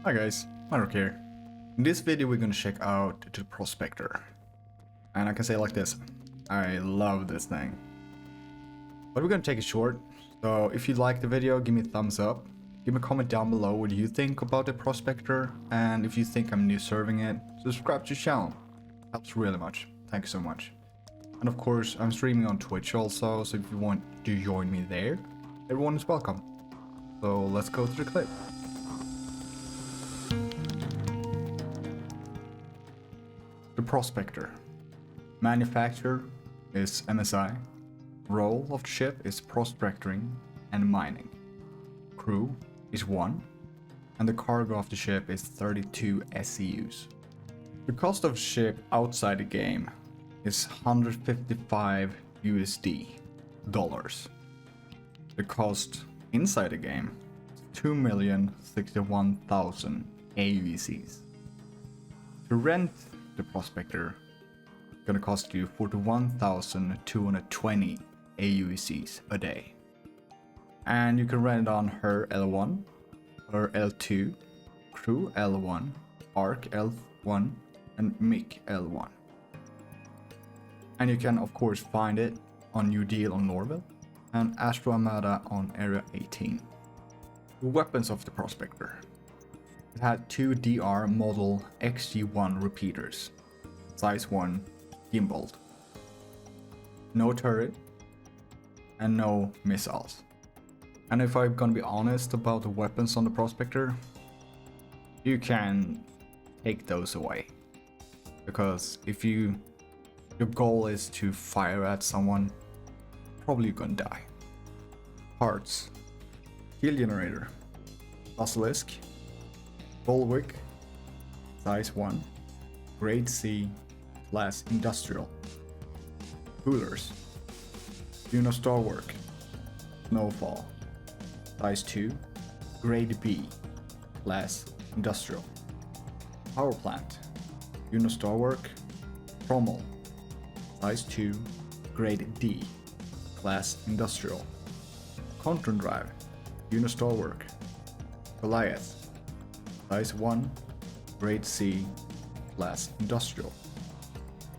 Hi guys, MaDRock here. In this video we're gonna check out the Prospector. And I can say it like this, I love this thing. But we're gonna take it short, so if you like the video, give me a thumbs up. Give me a comment down below what you think about the Prospector, and if you think I'm new serving it, subscribe to the channel. Helps really much, thank you so much. And of course, I'm streaming on Twitch also, so if you want to join me there, everyone is welcome. So let's go to the clip. The Prospector. Manufacturer is MSI. Role of the ship is prospectoring and mining. Crew is 1. And the cargo of the ship is 32 SCUs. The cost of the ship outside the game is 155 USD dollars. The cost inside the game is 2,061,000 AUECs. To rent the Prospector is gonna cost you 41,220 AUECs a day. And you can rent it on her L1, her L2, Crew L1, Arc L1, and Mick L1. And you can of course find it on New Deal on Norville and Astro Armada on Area 18. The weapons of the Prospector. It had 2 DR model XG1 repeaters, size 1, gimbaled. No turret, and no missiles. And if I'm gonna be honest about the weapons on the Prospector, you can take those away. Because if your goal is to fire at someone, probably you're gonna die. Parts. Heal generator. Basilisk. Bulwark, size 1, grade C, class industrial. Coolers, Star Work, Snowfall, size 2, grade B, class industrial. Power plant, Star Work, Trommel, size 2, grade D, class industrial. Control drive, Star Work, Goliath, size 1, grade C, class industrial.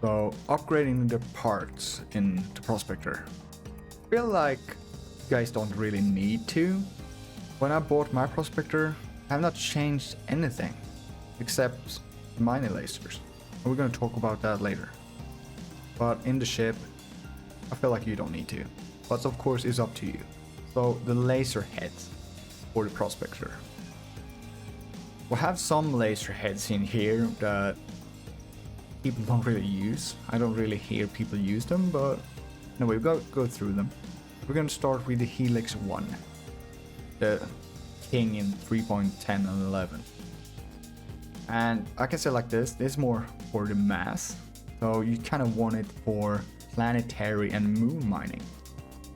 So upgrading the parts in the Prospector, I feel like you guys don't really need to. When I bought my Prospector, I have not changed anything except the mining lasers. And we're gonna talk about that later. But in the ship, I feel like you don't need to. But of course it's up to you. So the laser heads for the Prospector. We have some laser heads in here that people don't really use. I don't really hear people use them, but anyway, we'll go through them. We're gonna start with the Helix 1, the king in 3.10 and 11. And I can say like this is more for the mass. So you kind of want it for planetary and moon mining,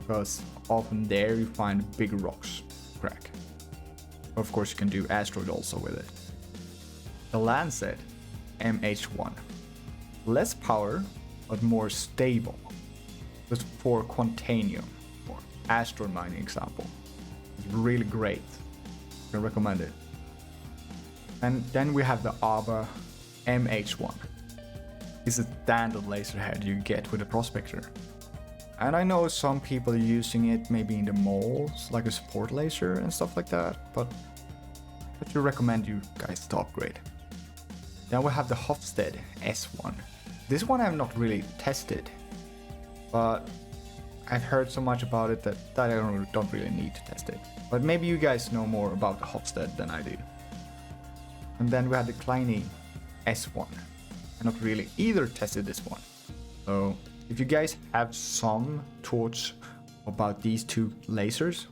because often there you find big rocks crack. Of course you can do asteroid also with it. The Lancet MH1. Less power, but more stable. Just for Quantanium, or asteroid mining example. It's really great. I can recommend it. And then we have the ABA MH1. It's a standard laser head you get with the Prospector. And I know some people are using it maybe in the malls, like a support laser and stuff like that, but I should recommend you guys to upgrade. Then we have the Hofstede S1. This one I have not really tested, but I've heard so much about it that I don't really need to test it. But maybe you guys know more about the Hofstede than I do. And then we have the Kleine S1. I not really either tested this one. So if you guys have some thoughts about these two lasers,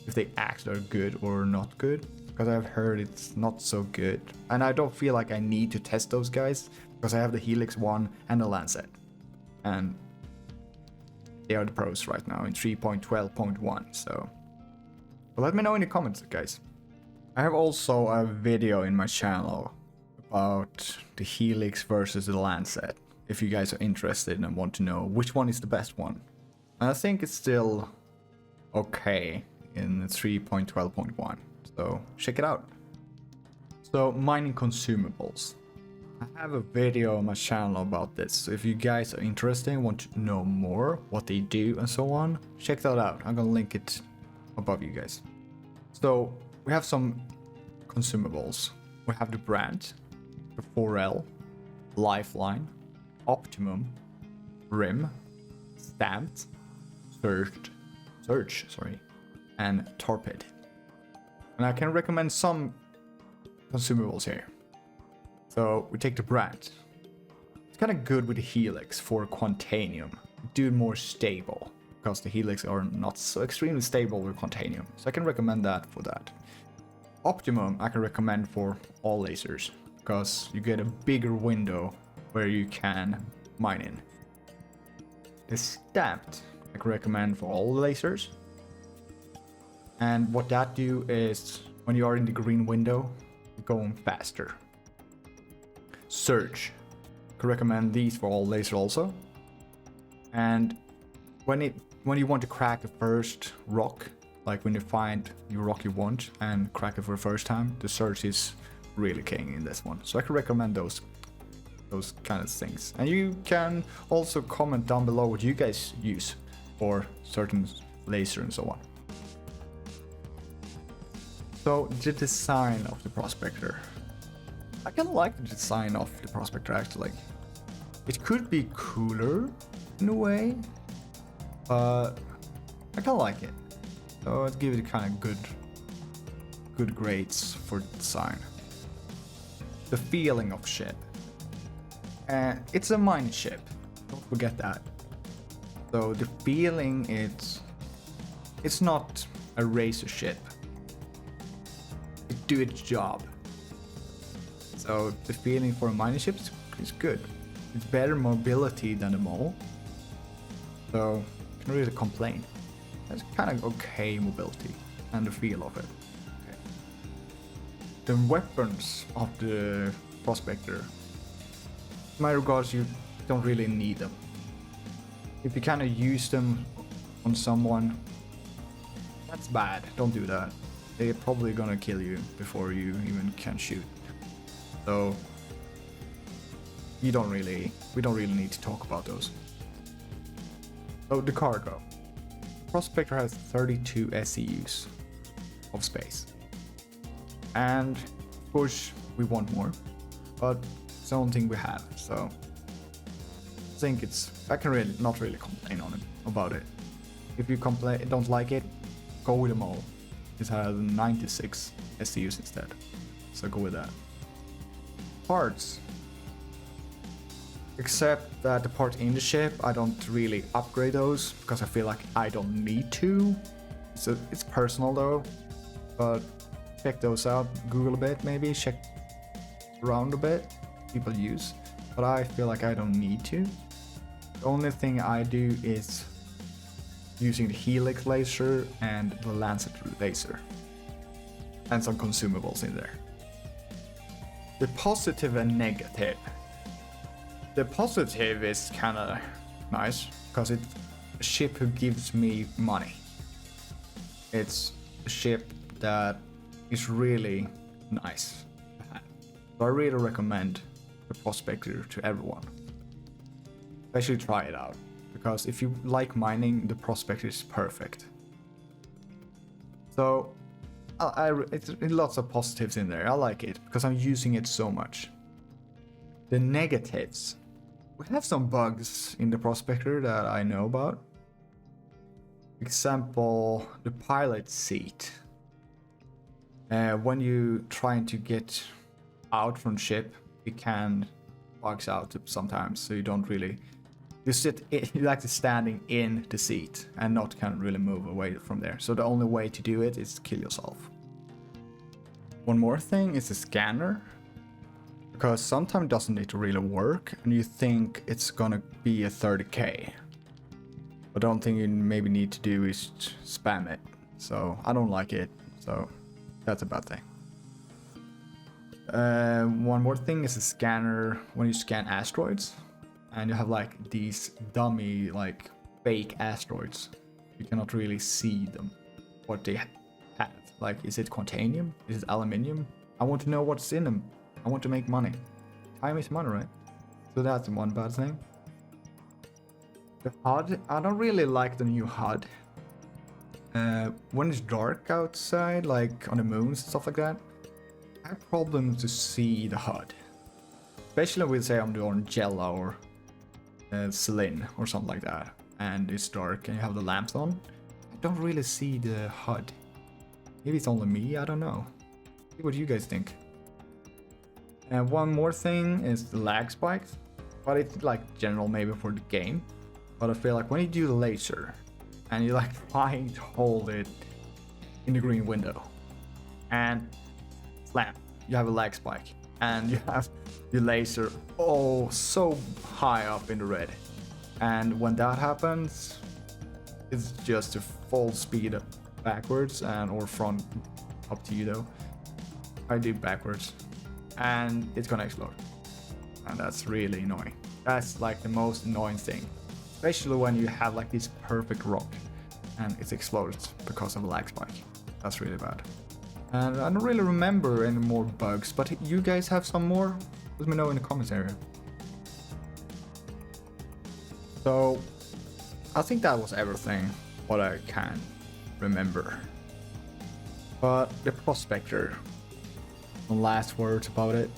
if they actually are good or not good, because I've heard it's not so good, and I don't feel like I need to test those guys because I have the Helix 1 and the Lancet, and they are the pros right now in 3.12.1. So but let me know in the comments, guys. I have also a video in my channel about the Helix versus the Lancet, if you guys are interested and want to know which one is the best one. And I think it's still okay in 3.12.1, so check it out. So mining consumables. I have a video on my channel about this, so if you guys are interested and want to know more what they do and so on, check that out. I'm gonna link it above you guys. So we have some consumables. We have the brand, the 4L, lifeline, optimum, rim, stamped, surge, and torpid. And I can recommend some consumables here. So we take the brand. It's kind of good with the helix for Quantanium. Do it more stable, because the helix are not so extremely stable with Quantanium. So I can recommend that for that. Optimum I can recommend for all lasers, because you get a bigger window where you can mine in. The stamped I can recommend for all lasers. And what that do is when you are in the green window, you're going faster. Surge. I can recommend these for all lasers also. And when you want to crack the first rock, like when you find your rock you want and crack it for the first time, the surge is really king in this one. So I can recommend those kind of things. And you can also comment down below what you guys use for certain laser and so on. So the design of the Prospector. I kind of like the design of the Prospector actually. It could be cooler in a way, but I kind of like it. So I'd give it kind of good grades for the design. The feeling of ship. It's a mine ship. Don't forget that. So the feeling it's not a racer ship. It do its job. So the feeling for a mining ship is good. It's better mobility than the mole. So I can't really complain. It's kind of okay mobility and the feel of it. Okay. The weapons of the Prospector. In my regards, you don't really need them. If you kind of use them on someone, that's bad. Don't do that. They're probably gonna kill you before you even can shoot. So we don't really need to talk about those. So the cargo. Prospector has 32 SEUs of space. And of course we want more, but it's the only thing we have, so I think I can not really complain on it about it. If you don't like it, go with them all. It has 96 SEUs instead, so go with that. Parts. Except that the parts in the ship, I don't really upgrade those because I feel like I don't need to. So it's personal though, but check those out. Google a bit, maybe check around a bit. People use, but I feel like I don't need to. The only thing I do is using the helix laser and the lancet laser, and some consumables in there. The positive and negative. The positive is kind of nice because it's a ship who gives me money. It's a ship that is really nice to have. So I really recommend the Prospector to everyone. Especially try it out, because if you like mining, the Prospector is perfect. So it's lots of positives in there. I like it because I'm using it so much. The negatives. We have some bugs in the Prospector that I know about. Example, the pilot seat. When you trying to get out from ship, it can bugs out sometimes, so you don't really. You like to standing in the seat and not kind of really move away from there. So the only way to do it is to kill yourself. One more thing is the scanner. Because sometimes it doesn't need to really work and you think it's gonna be a 30k. But the only thing you maybe need to do is spam it. So I don't like it, so that's a bad thing. One more thing is the scanner when you scan asteroids. And you have like these dummy like fake asteroids. You cannot really see them, what they have. Like, is it Quantanium? Is it aluminium? I want to know what's in them. I want to make money. Time is money, right? So that's one bad thing. The HUD, I don't really like the new HUD. When it's dark outside, like on the moons and stuff like that, I have problems to see the HUD. Especially with, say, I'm doing Jella or Celine or something like that, and it's dark and you have the lamps on. I don't really see the HUD. Maybe it's only me, I don't know. See what you guys think. And one more thing is the lag spikes, but it's like general maybe for the game. But I feel like when you do the laser and you like trying to hold it in the green window and slam, you have a lag spike and you have your laser so high up in the red. And when that happens, it's just a full speed backwards and or front, up to you though. I do backwards and it's gonna explode, and that's really annoying. That's like the most annoying thing, especially when you have like this perfect rock and it explodes because of a lag spike. That's really bad. And I don't really remember any more bugs, but you guys have some more? Let me know in the comments area. So I think that was everything what I can remember. But the Prospector, some last words about it.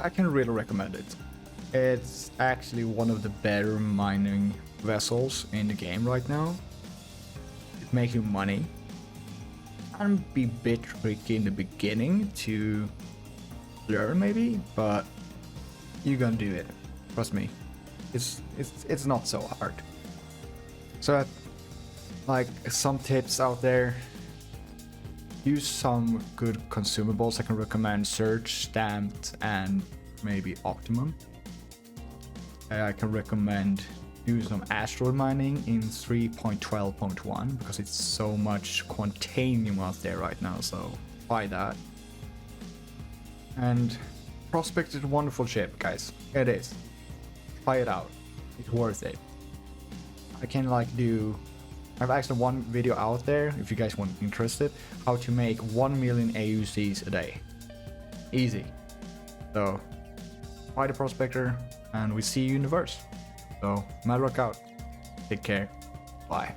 I can really recommend it. It's actually one of the better mining vessels in the game right now. It makes you money. Can be a bit tricky in the beginning to learn maybe, but you're gonna do it. Trust me. It's not so hard. So like some tips out there. Use some good consumables. I can recommend Search, Stamped, and maybe Optimum. I can recommend doing some asteroid mining in 3.12.1 because it's so much quantanium out there right now, so try that. And Prospector is a wonderful ship, guys. It is. Try it out. It's worth it. I can I have actually one video out there, if you guys want interested, how to make 1 million AUCs a day. Easy. So, try the Prospector, and we see you in the verse. So, MaDRock out. Take care. Bye.